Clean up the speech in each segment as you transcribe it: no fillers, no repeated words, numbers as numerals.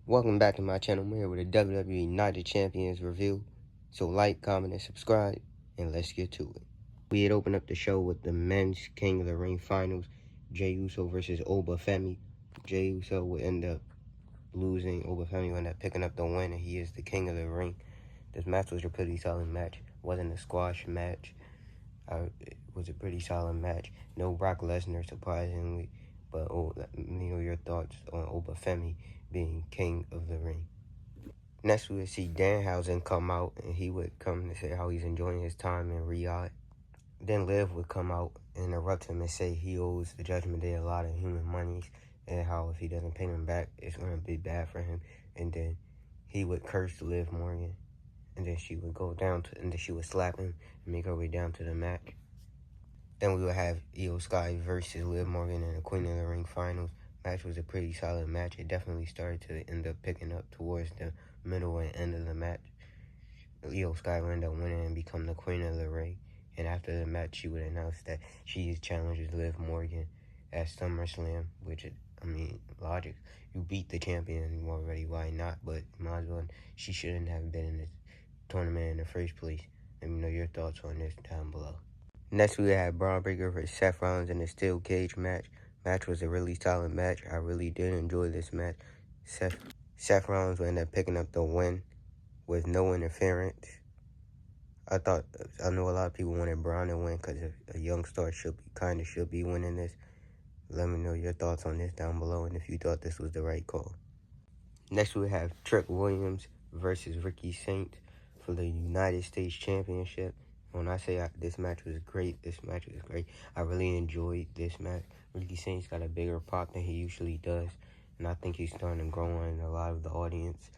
Welcome back to my channel. I'm here with a WWE Night of Champions review. So like, comment, and subscribe, and let's get to it. We had opened up the show with the men's King of the Ring finals, Jey Uso versus Oba Femi. Jey Uso would end up losing. Oba Femi would end up picking up the win, and he is the King of the Ring. This match was a pretty solid match. It wasn't a squash match. It was a pretty solid match. No Brock Lesnar, surprisingly. But your thoughts on Oba Femi being King of the Ring. Next, we would see Danhausen come out, and he would come to say how he's enjoying his time in Riyadh. Then Liv would come out and interrupt him and say he owes the Judgment Day a lot of human monies, and how if he doesn't pay them back, it's going to be bad for him. And then he would curse Liv Morgan, and then she would go down to, and then she would slap him and make her way down to the match. Then we would have Io Sky versus Liv Morgan in the Queen of the Ring finals. Match was a pretty solid match. It definitely started to end up picking up towards the middle and end of the match. Io Sky would end up winning and become the Queen of the Ring. And after the match, she would announce that she challenges Liv Morgan at SummerSlam, which, logic. You beat the champion already, why not? But might as well, she shouldn't have been in this tournament in the first place. Let me know your thoughts on this down below. Next, we had Braun Breaker versus Seth Rollins in a steel cage match. Match was a really solid match. I really did enjoy this match. Seth Rollins would end up picking up the win with no interference. I know a lot of people wanted Braun to win because a young star should be winning this. Let me know your thoughts on this down below and if you thought this was the right call. Next, we have Trick Williams versus Ricky Saints for the United States Championship. When I say this match was great, this match was great. I really enjoyed this match. Ricky Saints got a bigger pop than he usually does, and I think he's starting to grow on a lot of the audience.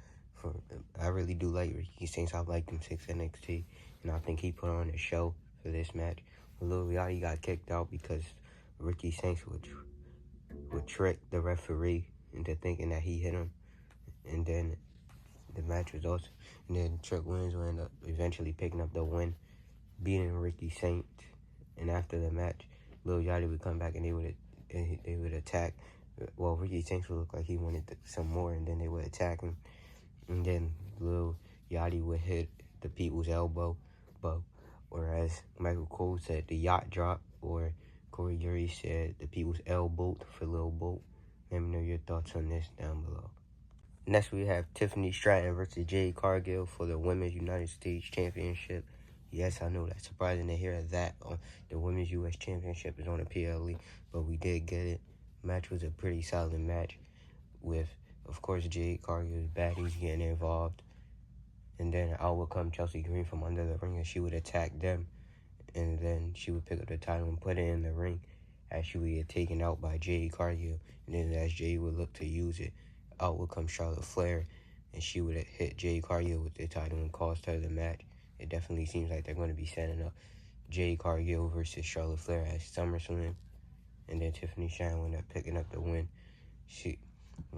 I really do like Ricky Saints. I've liked him since NXT, and I think he put on a show for this match. Lil Yachty got kicked out because Ricky Saints would trick the referee into thinking that he hit him, and then the match was also, and then Trick Williams would end up eventually picking up the win, beating Ricky Saints. And after the match, Lil Yachty would come back and they would attack. Well, Ricky Saints would look like he wanted some more, and then they would attack him. And then Lil Yachty would hit the people's elbow, or as Michael Cole said, the yacht drop, or Corey Jury said the people's elbow for Lil Boat. Let me know your thoughts on this down below. Next, we have Tiffany Stratton versus Jade Cargill for the Women's United States Championship. Yes, I know that's surprising to hear that the Women's U.S. Championship is on a PLE, but we did get it. Match was a pretty solid match with, of course, Jade Cargill's baddies getting involved. And then out would come Chelsea Green from under the ring, and she would attack them. And then she would pick up the title and put it in the ring as she would get taken out by Jade Cargill. And then as Jade would look to use it, out would come Charlotte Flair, and she would hit Jade Cargill with the title and cost her the match. It definitely seems like they're going to be setting up Jade Cargill versus Charlotte Flair at SummerSlam. And then Tiffany Stratton would end up picking up the win.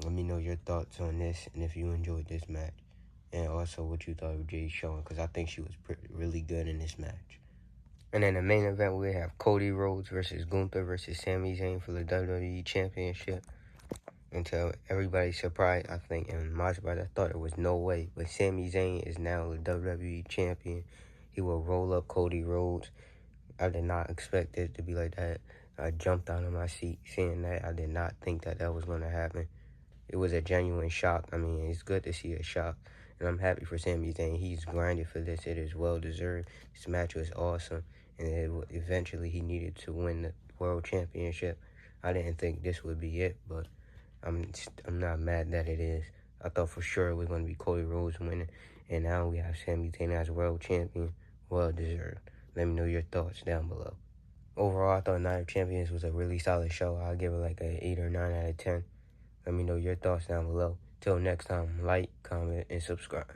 Let me know your thoughts on this and if you enjoyed this match. And also what you thought of Jade showing, because I think she was really good in this match. And in the main event, we have Cody Rhodes versus Gunther versus Sami Zayn for the WWE Championship. Until everybody's surprised, I think, and my surprise, I thought there was no way. But Sami Zayn is now the WWE Champion. He will roll up Cody Rhodes. I did not expect it to be like that. I jumped out of my seat seeing that. I did not think that was going to happen. It was a genuine shock. It's good to see a shock. And I'm happy for Sami Zayn. He's grinded for this. It is well-deserved. This match was awesome. And eventually he needed to win the World Championship. I didn't think this would be it, but I'm not mad that it is. I thought for sure it was going to be Cody Rhodes winning, and now we have Sami Zayn as world champion. Well deserved. Let me know your thoughts down below. Overall, I thought Night of Champions was a really solid show. I'll give it like an 8 or 9 out of 10. Let me know your thoughts down below. Till next time, like, comment, and subscribe.